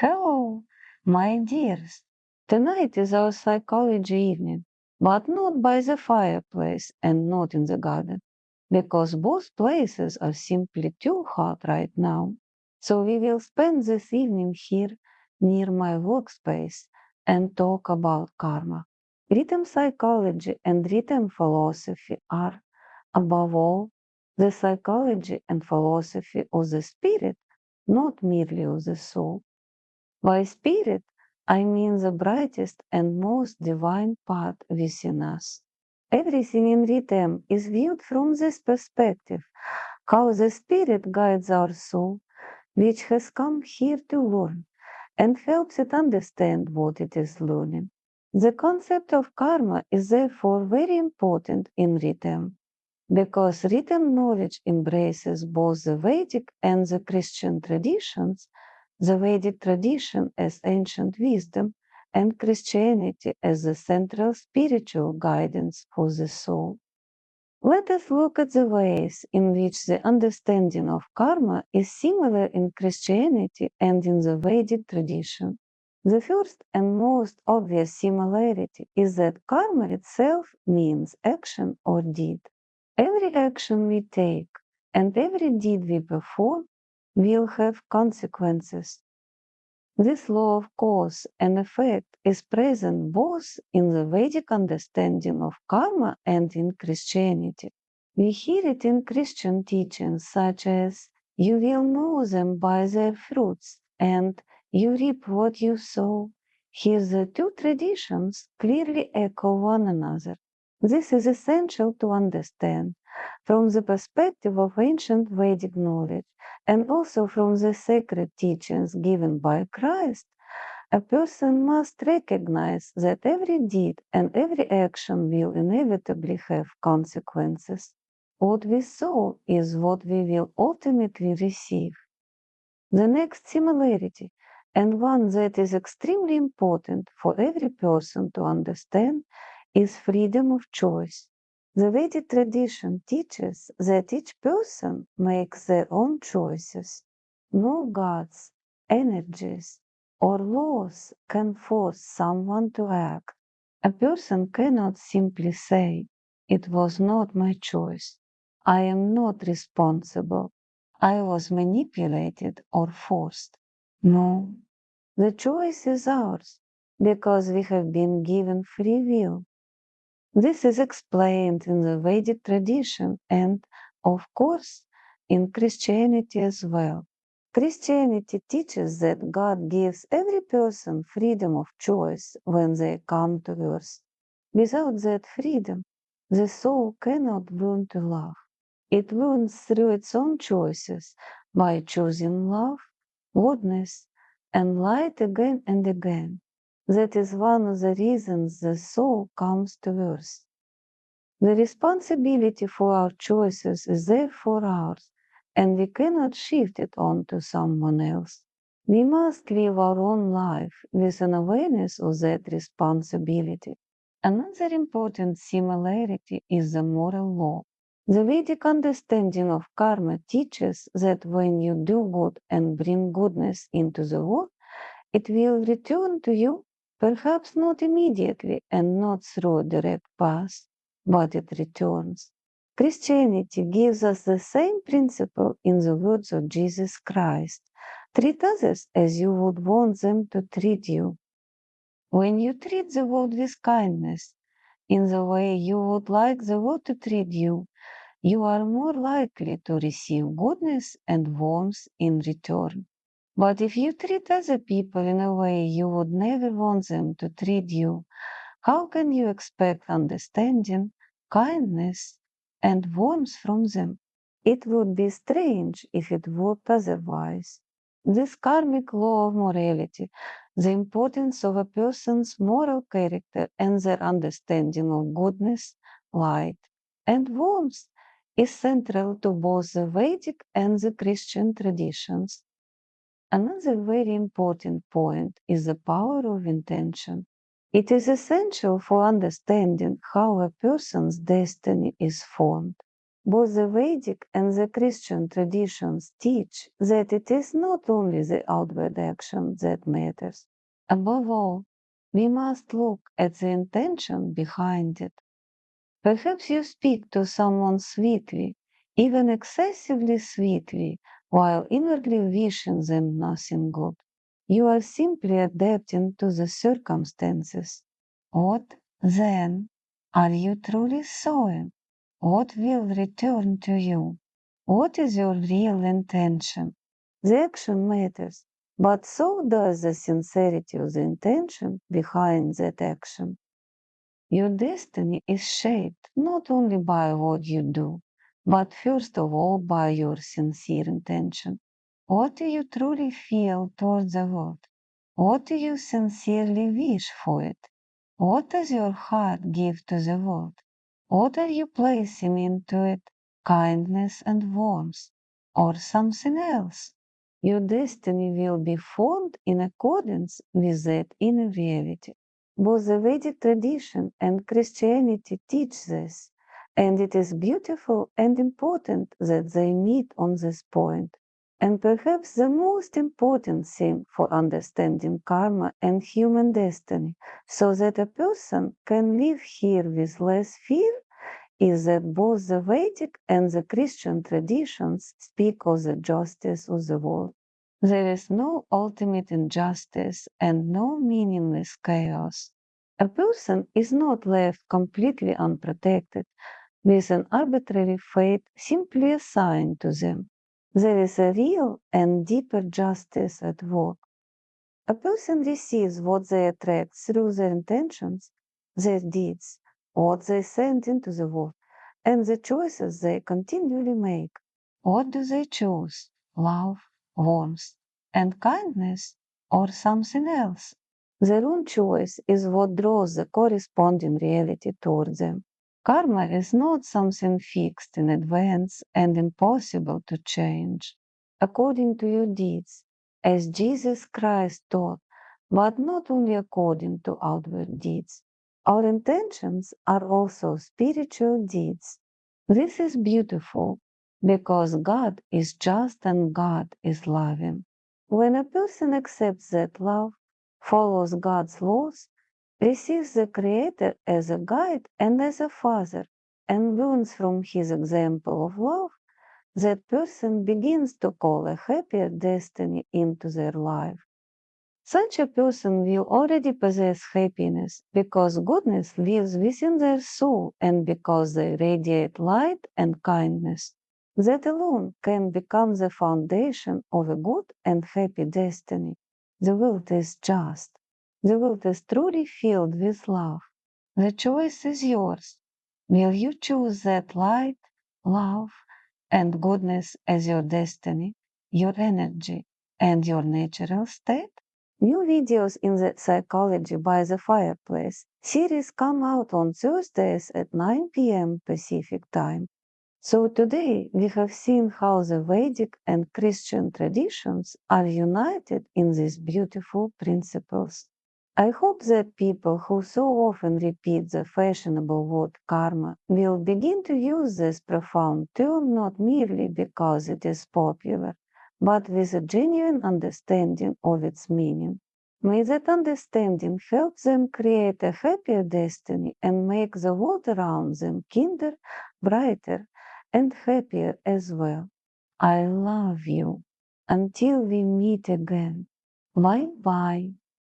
Hello, my dears. Tonight is our psychology evening, but not by the fireplace and not in the garden, because both places are simply too hot right now. So we will spend this evening here near my workspace and talk about karma. Rit'am psychology and Rit'am philosophy are, above all, the psychology and philosophy of the spirit, not merely of the soul. By spirit, I mean the brightest and most divine part within us. Everything in Ritam is viewed from this perspective, how the spirit guides our soul, which has come here to learn, and helps it understand what it is learning. The concept of karma is therefore very important in Ritam, because written knowledge embraces both the Vedic and the Christian traditions, the Vedic tradition as ancient wisdom, and Christianity as the central spiritual guidance for the soul. Let us look at the ways in which the understanding of karma is similar in Christianity and in the Vedic tradition. The first and most obvious similarity is that karma itself means action or deed. Every action we take and every deed we perform will have consequences. This law of cause and effect is present both in the Vedic understanding of karma and in Christianity. We hear it in Christian teachings such as, "You will know them by their fruits," and "You reap what you sow." Here the two traditions clearly echo one another. This is essential to understand from the perspective of ancient Vedic knowledge and also from the sacred teachings given by Christ. A person must recognize that every deed and every action will inevitably have consequences. What we sow is what we will ultimately receive. The next similarity, and one that is extremely important for every person to understand, is freedom of choice. The Vedic tradition teaches that each person makes their own choices. No gods, energies, or laws can force someone to act. A person cannot simply say, "It was not my choice. I am not responsible. I was manipulated or forced." No, the choice is ours because we have been given free will. This is explained in the Vedic tradition and, of course, in Christianity as well. Christianity teaches that God gives every person freedom of choice when they come to earth. Without that freedom, the soul cannot learn to love. It learns through its own choices by choosing love, goodness, and light again and again. That is one of the reasons the soul comes to earth. The responsibility for our choices is therefore ours, and we cannot shift it on to someone else. We must live our own life with an awareness of that responsibility. Another important similarity is the moral law. The Vedic understanding of karma teaches that when you do good and bring goodness into the world, it will return to you, perhaps not immediately and not through a direct path, but it returns. Christianity gives us the same principle in the words of Jesus Christ. Treat others as you would want them to treat you. When you treat the world with kindness, in the way you would like the world to treat you, you are more likely to receive goodness and warmth in return. But if you treat other people in a way you would never want them to treat you, how can you expect understanding, kindness, and warmth from them? It would be strange if it worked otherwise. This karmic law of morality, the importance of a person's moral character and their understanding of goodness, light, and warmth, is central to both the Vedic and the Christian traditions. Another very important point is the power of intention. It is essential for understanding how a person's destiny is formed. Both the Vedic and the Christian traditions teach that it is not only the outward action that matters. Above all, we must look at the intention behind it. Perhaps you speak to someone sweetly, even excessively sweetly, while inwardly wishing them nothing good. You are simply adapting to the circumstances. What then are you truly sowing? What will return to you? What is your real intention? The action matters, but so does the sincerity of the intention behind that action. Your destiny is shaped not only by what you do, but first of all by your sincere intention. What do you truly feel towards the world? What do you sincerely wish for it? What does your heart give to the world? What are you placing into it? Kindness and warmth, or something else? Your destiny will be formed in accordance with that inner reality. Both the Vedic tradition and Christianity teach this, and it is beautiful and important that they meet on this point. And perhaps the most important thing for understanding karma and human destiny, so that a person can live here with less fear, is that both the Vedic and the Christian traditions speak of the justice of the world. There is no ultimate injustice and no meaningless chaos. A person is not left completely unprotected with an arbitrary fate simply assigned to them. There is a real and deeper justice at work. A person receives what they attract through their intentions, their deeds, what they send into the world, and the choices they continually make. What do they choose? Love, warmth, and kindness, or something else? Their own choice is what draws the corresponding reality toward them. Karma is not something fixed in advance and impossible to change. According to your deeds, as Jesus Christ taught, but not only according to outward deeds. Our intentions are also spiritual deeds. This is beautiful because God is just and God is loving. When a person accepts that love, follows God's laws, receives the Creator as a guide and as a father, and learns from his example of love, that person begins to call a happier destiny into their life. Such a person will already possess happiness because goodness lives within their soul and because they radiate light and kindness. That alone can become the foundation of a good and happy destiny. The world is just. The world is truly filled with love. The choice is yours. Will you choose that light, love, and goodness as your destiny, your energy, and your natural state? New videos in the Psychology by the Fireplace series come out on Thursdays at 9 p.m. Pacific Time. So today we have seen how the Vedic and Christian traditions are united in these beautiful principles. I hope that people who so often repeat the fashionable word karma will begin to use this profound term not merely because it is popular, but with a genuine understanding of its meaning. May that understanding help them create a happier destiny and make the world around them kinder, brighter, and happier as well. I love you. Until we meet again. Bye bye.